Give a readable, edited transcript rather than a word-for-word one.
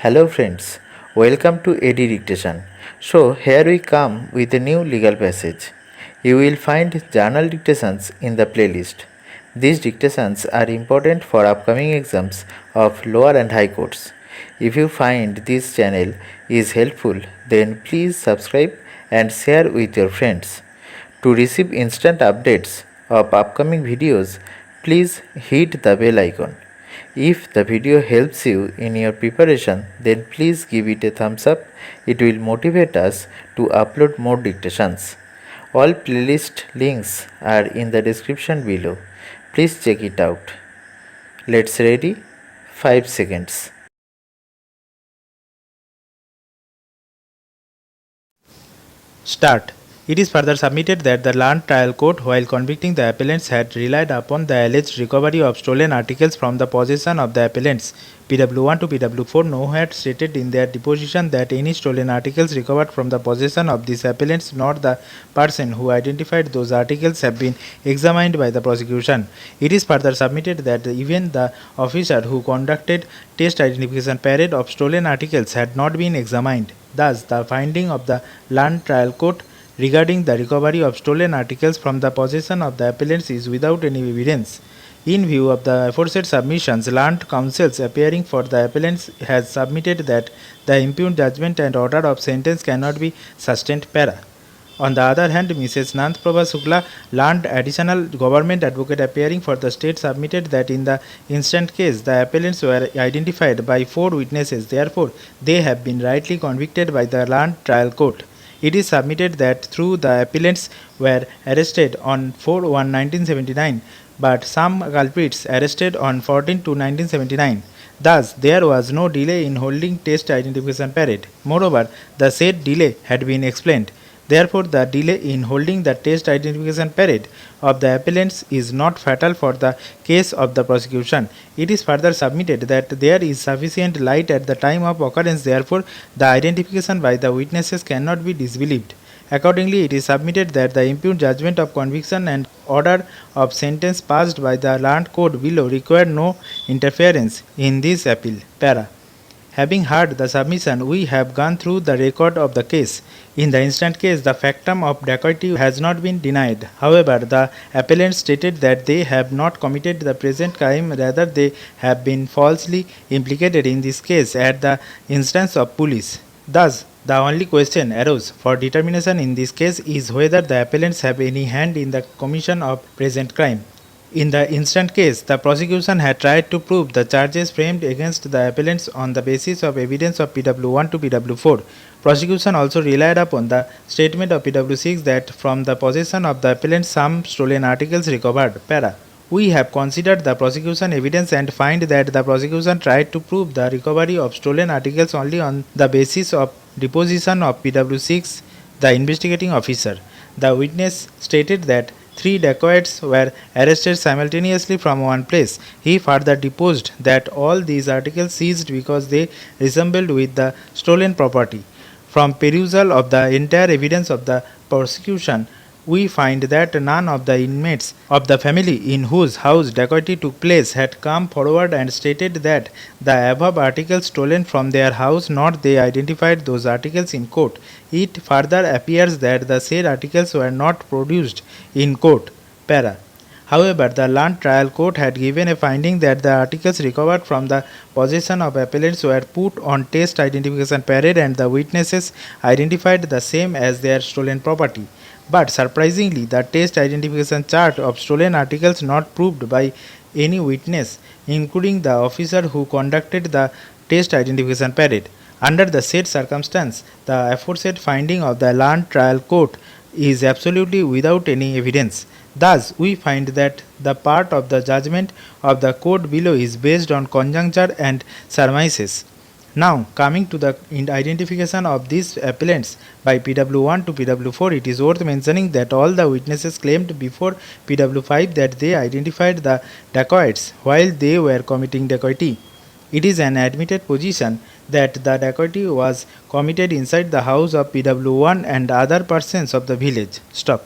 Hello friends, welcome to AD Dictation. So here we come with a new legal passage. You will find journal dictations in the playlist. These dictations are important for upcoming exams of lower and high courts. If you find this channel is helpful, then please subscribe and share with your friends. To receive instant updates of upcoming videos, please hit the bell icon. If the video helps you in your preparation, then please give it a thumbs up. It will motivate us to upload more dictations. All playlist links are in the description below. Please check it out. Let's ready? 5 seconds. Start. It is further submitted that the Land Trial Court, while convicting the appellants, had relied upon the alleged recovery of stolen articles from the possession of the appellants. PW1 to PW4 nowhere stated in their deposition that any stolen articles recovered from the possession of these appellants nor the person who identified those articles have been examined by the prosecution. It is further submitted that even the officer who conducted test identification parade of stolen articles had not been examined. Thus, the finding of the Land Trial Court regarding the recovery of stolen articles from the possession of the appellants is without any evidence. In view of the aforesaid submissions, Land counsels appearing for the appellants has submitted that the impugned judgment and order of sentence cannot be sustained para. On the other hand, Mrs. Nandprabha Shukla, Land Additional Government Advocate appearing for the state, submitted that in the instant case, the appellants were identified by 4 witnesses. Therefore, they have been rightly convicted by the Land Trial Court. It is submitted that through the appellants were arrested on 4/1/1979, but some culprits arrested on 14/2/1979. Thus, there was no delay in holding test identification parade. Moreover, the said delay had been explained. Therefore, the delay in holding the test identification parade of the appellants is not fatal for the case of the prosecution. It is further submitted that there is sufficient light at the time of occurrence, therefore, the identification by the witnesses cannot be disbelieved. Accordingly, it is submitted that the impugned judgment of conviction and order of sentence passed by the Land Court below require no interference in this appeal. Para. Having heard the submission, we have gone through the record of the case. In the instant case, the factum of dacoity has not been denied. However, the appellants stated that they have not committed the present crime, rather they have been falsely implicated in this case at the instance of police. Thus, the only question arose for determination in this case is whether the appellants have any hand in the commission of present crime. In the instant case, the prosecution had tried to prove the charges framed against the appellants on the basis of evidence of PW1 to PW4. Prosecution also relied upon the statement of PW6 that from the possession of the appellants some stolen articles recovered. Para. We have considered the prosecution evidence and find that the prosecution tried to prove the recovery of stolen articles only on the basis of deposition of PW6, the investigating officer. The witness stated that 3 dacoits were arrested simultaneously from one place. He further deposed that all these articles seized because they resembled with the stolen property. From perusal of the entire evidence of the prosecution, we find that none of the inmates of the family in whose house dacoity took place had come forward and stated that the above articles stolen from their house, nor they identified those articles in court. It further appears that the said articles were not produced in court. Para. However, the Land Trial Court had given a finding that the articles recovered from the possession of appellants were put on test identification parade and the witnesses identified the same as their stolen property. But surprisingly, the test identification chart of stolen articles not proved by any witness, including the officer who conducted the test identification parade. Under the said circumstance, the aforesaid finding of the Land Trial Court is absolutely without any evidence. Thus, we find that the part of the judgment of the court below is based on conjecture and surmises. Now, coming to the identification of these appellants by PW1 to PW4, it is worth mentioning that all the witnesses claimed before PW5 that they identified the dacoits while they were committing dacoity. It is an admitted position that the dacoity was committed inside the house of PW1 and other persons of the village. Stop.